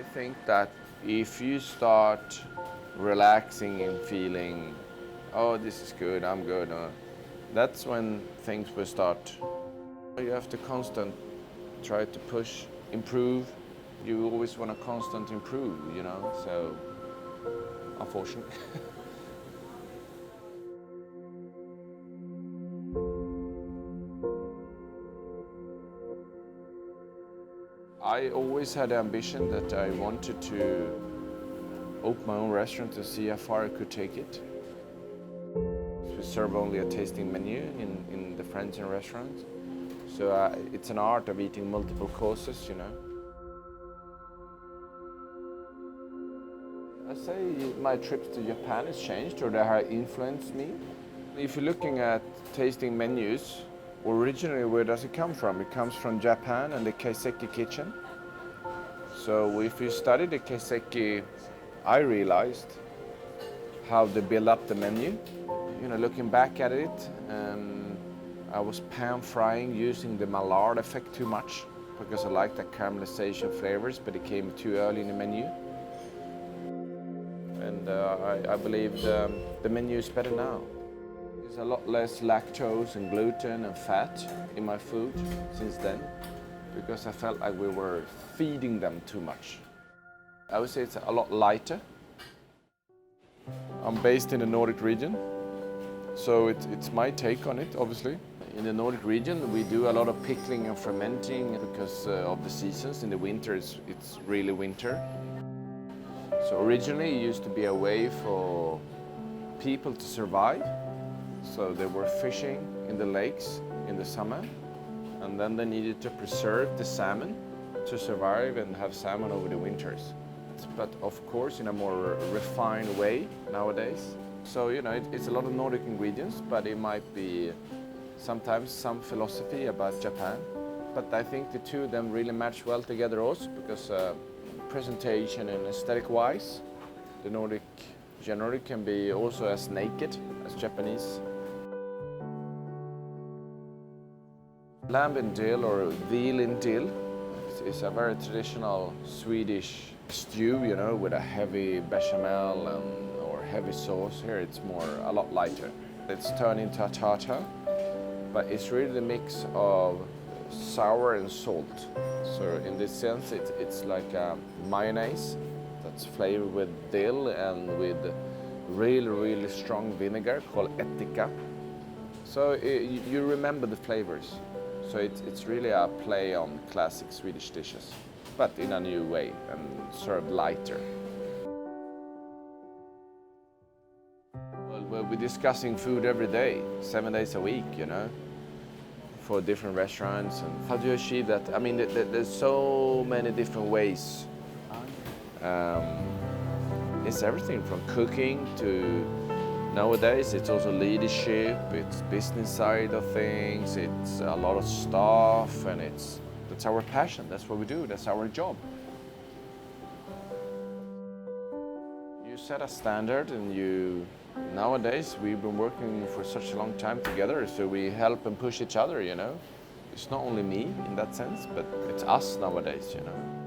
I think that if you start relaxing and feeling, oh, this is good, I'm good, that's when things will start. You have to constant try to push, improve. You always want to constant improve, you know, so unfortunately. I always had the ambition that I wanted to open my own restaurant to see how far I could take it. We serve only a tasting menu in the Frantzén restaurant. So it's an art of eating multiple courses, you know. I say my trips to Japan has changed, or they have influenced me. If you're looking at tasting menus, originally where does it come from? It comes from Japan and the kaiseki kitchen. So if you study the kaiseki, I realized how they build up the menu. You know, looking back at it, I was pan frying using the Maillard effect too much because I liked the caramelization flavors, but it came too early in the menu. And I believe the menu is better now. There's a lot less lactose and gluten and fat in my food since then, because I felt like we were feeding them too much. I would say it's a lot lighter. I'm based in the Nordic region, so it's my take on it, obviously. In the Nordic region, we do a lot of pickling and fermenting because of the seasons. In the winter, it's really winter. So originally, it used to be a way for people to survive. So they were fishing in the lakes in the summer, and then they needed to preserve the salmon to survive and have salmon over the winters. But of course, in a more refined way nowadays. So, you know, it's a lot of Nordic ingredients, but it might be sometimes some philosophy about Japan. But I think the two of them really match well together also because presentation and aesthetic-wise, the Nordic generally can be also as naked as Japanese. Lamb in dill or veal in dill is a very traditional Swedish stew, you know, with a heavy bechamel or heavy sauce. Here it's a lot lighter. It's turned into a tartar, but it's really the mix of sour and salt. So in this sense, it's like a mayonnaise that's flavored with dill and with really, really strong vinegar called etika. So you remember the flavors. So it's really a play on classic Swedish dishes, but in a new way and served lighter. Well, we're discussing food every day, 7 days a week, you know, for different restaurants. And how do you achieve that? I mean, there's so many different ways. It's everything from cooking to nowadays it's also leadership, it's business side of things, it's a lot of staff, and that's our passion, that's what we do, that's our job. You set a standard and nowadays we've been working for such a long time together, so we help and push each other, you know. It's not only me in that sense, but it's us nowadays, you know.